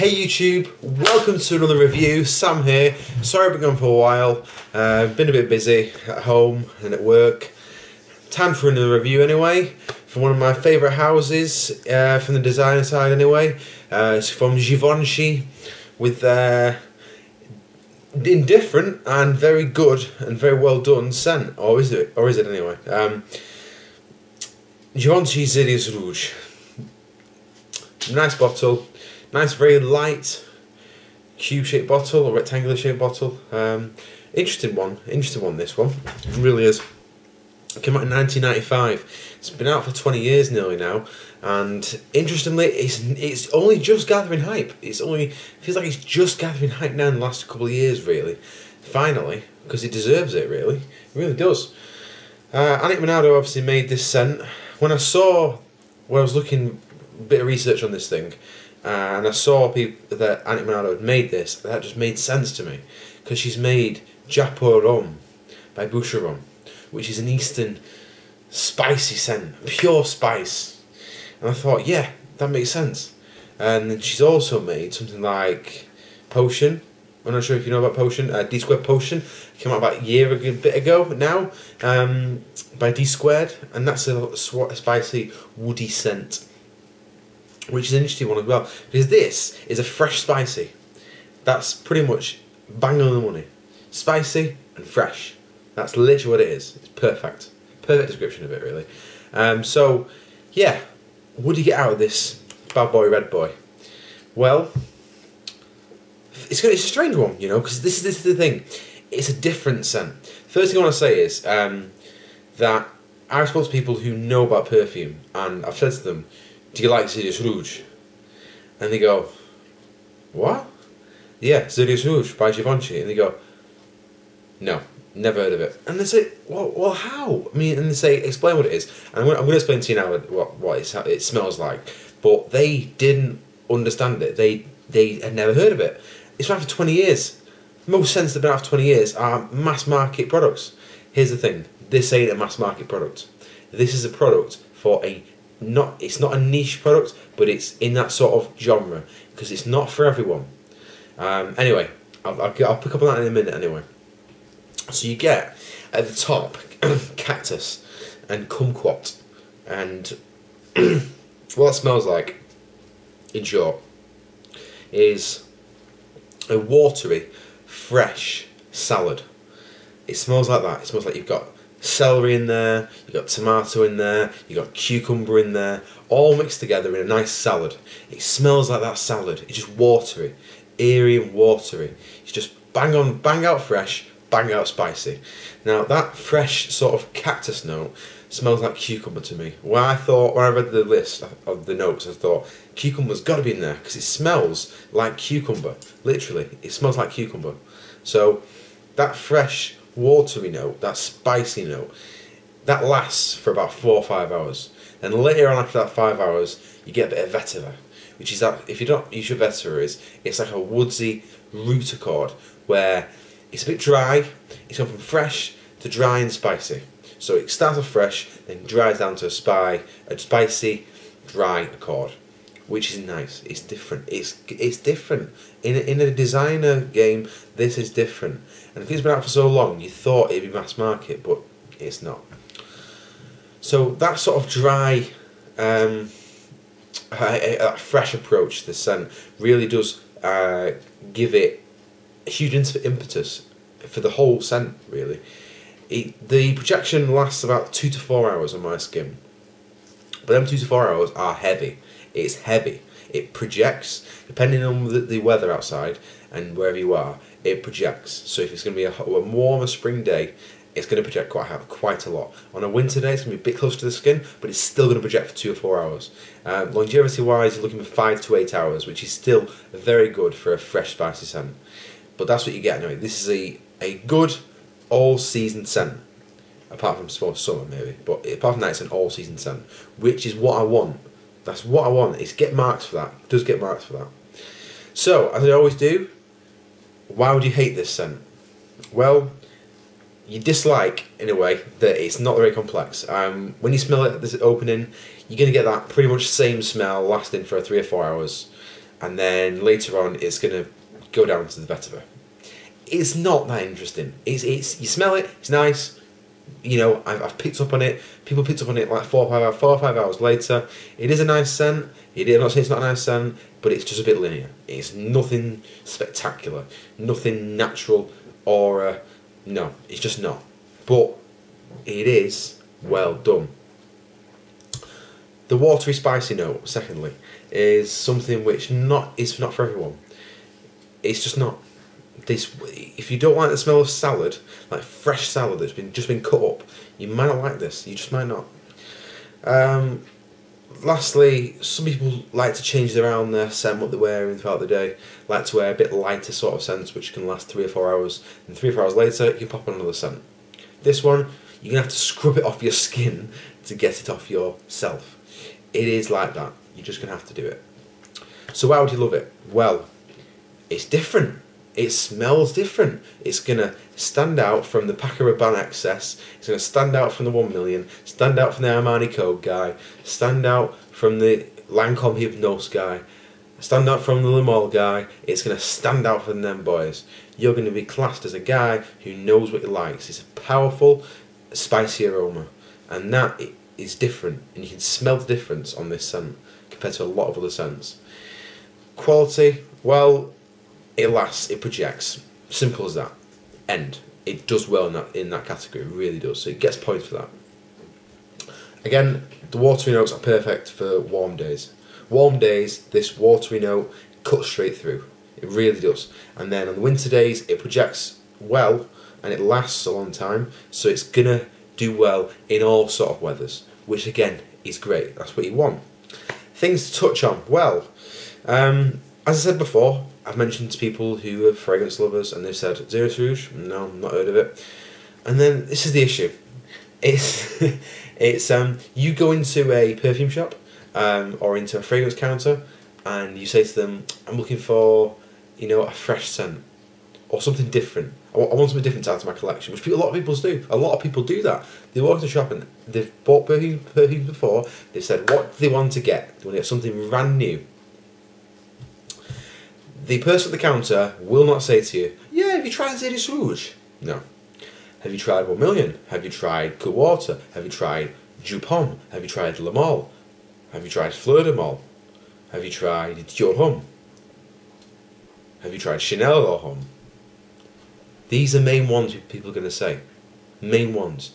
Hey YouTube, welcome to another review. Sam here. Sorry I've been gone for a while. Been a bit busy at home and at work. Time for another review anyway. From one of my favourite houses, from the design side anyway. It's from Givenchy with indifferent and very good and very well done scent. Or is it anyway? Givenchy Xeryus Rouge. Nice bottle. Nice, very light, cube-shaped bottle or rectangular-shaped bottle. Interesting one. This one. It really is. It came out in 1995. It's been out for 20 years nearly now, and interestingly, it's only just gathering hype. Feels like it's just gathering hype now in the last couple of years, really. Finally, because it deserves it. Really, it really does. Annick Monado obviously made this scent. When I was looking a bit of research on this thing. And I saw people that Annick Monado had made this. That just made sense to me, because she's made Japo Rhum by Boucheron, which is an Eastern spicy scent, pure spice. And I thought, yeah, that makes sense. And then she's also made something like Potion. I'm not sure if you know about Potion. D Squared Potion came out about a bit ago now, by D Squared, and that's a spicy, woody scent, which is an interesting one as well, because this is a fresh spicy. That's pretty much bang on the money. Spicy and fresh. That's literally what it is. It's perfect. Perfect description of it, really. So, yeah, what do you get out of this bad boy, red boy? Well, it's a strange one, you know, because this is the thing. It's a different scent. First thing I want to say is that I've spoken to people who know about perfume, and I've said to them, do you like Xeryus Rouge? And they go, what? Yeah, Xeryus Rouge by Givenchy. And they go, no, never heard of it. And they say, well, how? I mean, and they say, explain what it is. And I'm going to explain to you now what it smells like. But they didn't understand it. They had never heard of it. It's been out for 20 years. Most scents that have been out for 20 years are mass market products. Here's the thing. This ain't a mass market product. This is a product for it's not a niche product, but it's in that sort of genre, because it's not for everyone. Anyway, I'll pick up on that in a minute anyway. So you get, at the top, cactus and kumquat, and what that smells like, in short, is a watery, fresh salad. It smells like that. It smells like you've got celery in there, you've got tomato in there, you've got cucumber in there, all mixed together in a nice salad. It smells like that salad. It's just watery, airy and watery. It's just bang out fresh, bang out spicy. Now that fresh sort of cactus note smells like cucumber to me. When I read the list of the notes, I thought cucumber's got to be in there, because it smells like cucumber. Literally, it smells like cucumber. So that fresh, watery note, that spicy note, that lasts for about 4 or 5 hours. And later on, after that 5 hours, you get a bit of vetiver, which is that, if you don't use your vetiver, it's like a woodsy root accord, where it's a bit dry. It's gone from fresh to dry and spicy. So it starts off fresh, then dries down to a spicy, dry accord, which is nice. It's different. It's different. In a designer game, this is different. And if it's been out for so long, you thought it'd be mass market, but it's not. So that sort of dry, fresh approach to the scent really does give it a huge impetus for the whole scent, really. The projection lasts about 2 to 4 hours on my skin. But them 2 to 4 hours are heavy. It's heavy. It projects, depending on the weather outside and wherever you are, it projects. So if it's going to be a warmer spring day, it's going to project quite a lot. On a winter day, it's going to be a bit closer to the skin, but it's still going to project for 2 or 4 hours. Longevity-wise, you're looking for 5 to 8 hours, which is still very good for a fresh, spicy scent. But that's what you get anyway. This is a good all-season scent, apart from summer maybe. But apart from that, it's an all-season scent, which is what I want. That's what I want. It's get marks for that. It does get marks for that. So, as I always do, why would you hate this scent? Well, you dislike, in a way, that it's not very complex. When you smell it at this opening, you're going to get that pretty much same smell lasting for 3 or 4 hours. and then later on it's going to go down to the vetiver. It's not that interesting. It's you smell it, it's nice. You know, I've picked up on it. People picked up on it like 4 or 5 hours later. It is a nice scent. I'm not saying it's not a nice scent, but it's just a bit linear. It's nothing spectacular, nothing natural, or no, it's just not. But it is well done. The watery, spicy note, secondly, is something which is not for everyone. It's just not. If you don't like the smell of salad, like fresh salad that's just been cut up, you might not like this. You just might not. Lastly, some people like to change around their scent, what they're wearing throughout the day. Like to wear a bit lighter sort of scents, which can last 3 or 4 hours. And 3 or 4 hours later, you can pop on another scent. This one, you're gonna have to scrub it off your skin to get it off yourself. It is like that. You're just gonna have to do it. So why would you love it? Well, it's different. It smells different. It's going to stand out from the Paco Rabanne excess. It's going to stand out from the 1 million. Stand out from the Armani Code guy. Stand out from the Lancome Hypnose guy. Stand out from the Le Male guy. It's going to stand out from them boys. You're going to be classed as a guy who knows what he likes. It's a powerful, spicy aroma. And that is different. And you can smell the difference on this scent compared to a lot of other scents. Quality, well, it lasts, it projects. Simple as that. End. It does well in that category, it really does. So it gets points for that. Again, the watery notes are perfect for warm days. Warm days, this watery note cuts straight through. It really does. And then on the winter days, it projects well and it lasts a long time. So it's gonna do well in all sort of weathers, which again is great. That's what you want. Things to touch on. Well, as I said before, I've mentioned to people who are fragrance lovers and they've said, Xeryus Rouge? No, not heard of it. And then this is the issue. It's you go into a perfume shop or into a fragrance counter and you say to them, I'm looking for, you know, a fresh scent or something different. I want something different to add to my collection, which a lot of people do. A lot of people do that. They walk into the shop and they've bought perfume before. They've said what do they want to get. They want to get something brand new. The person at the counter will not say to you, yeah, have you tried Xeryus Rouge? No. Have you tried 1 million? Have you tried Cool Water? Have you tried Jupon? Have you tried Le Male? Have you tried Fleur de Mal? Have you tried Dior Homme? Have you tried Chanel or Homme? These are main ones people are going to say. Main ones.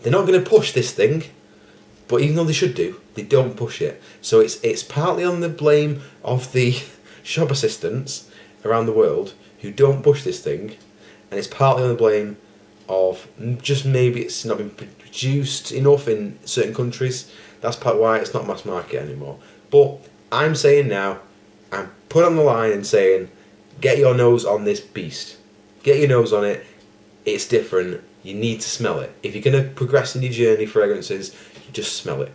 They're not going to push this thing, but even though they should do, they don't push it. So it's partly on the blame of the shop assistants around the world who don't push this thing, and it's partly on the blame of just maybe it's not been produced enough in certain countries. That's part why it's not mass market anymore. But I'm saying now, I'm put on the line and saying, get your nose on this beast. Get your nose on it. It's different. You need to smell it. If you're going to progress in your journey fragrances, you just smell it.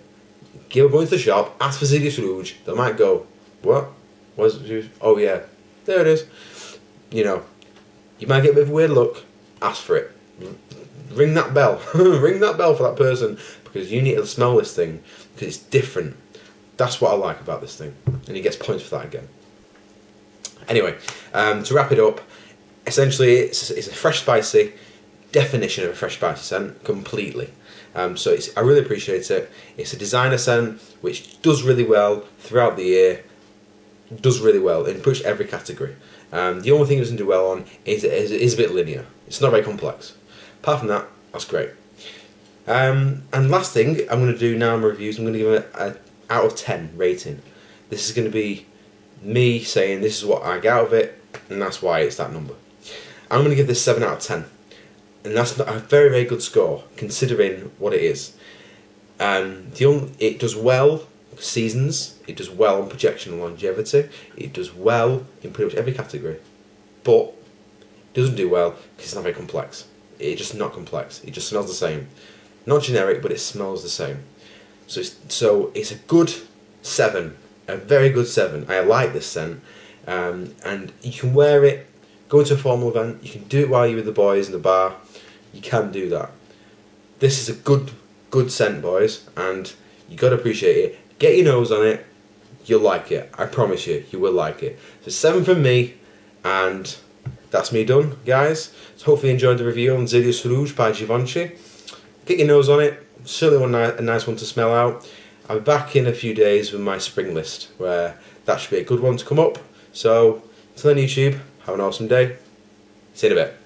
Go into the shop, ask for Xeryus Rouge. They might go, what? What's it? Oh yeah, there it is. You know, you might get a bit of a weird look. Ask for it. Ring that bell. Ring that bell for that person, because you need to smell this thing because it's different. That's what I like about this thing, and he gets points for that again. Anyway, to wrap it up, essentially it's a fresh spicy definition of a fresh spicy scent completely. So I really appreciate it. It's a designer scent which does really well throughout the year. Does really well in pretty much every category. The only thing it doesn't do well on is it is a bit linear. It's not very complex. Apart from that, that's great. And last thing I'm going to do now in my reviews, I'm going to give it an out of 10 rating. This is going to be me saying this is what I get out of it, and that's why it's that number. I'm going to give this 7 out of 10. And that's not a very, very good score, considering what it is. It does well seasons, it does well on projection and longevity, it does well in pretty much every category, but it doesn't do well because it's not very complex. It's just not complex. It just smells the same. Not generic, but it smells the same. So it's a good 7, a very good 7. I like this scent, and you can wear it, go into a formal event, you can do it while you're with the boys in the bar, you can do that. This is a good scent, boys, and you got to appreciate it. Get your nose on it, you'll like it. I promise you, you will like it. So 7 from me, and that's me done, guys. So hopefully you enjoyed the review on Xeryus Rouge by Givenchy. Get your nose on it. Certainly a nice one to smell out. I'll be back in a few days with my spring list, where that should be a good one to come up. So, until then, YouTube, have an awesome day. See you in a bit.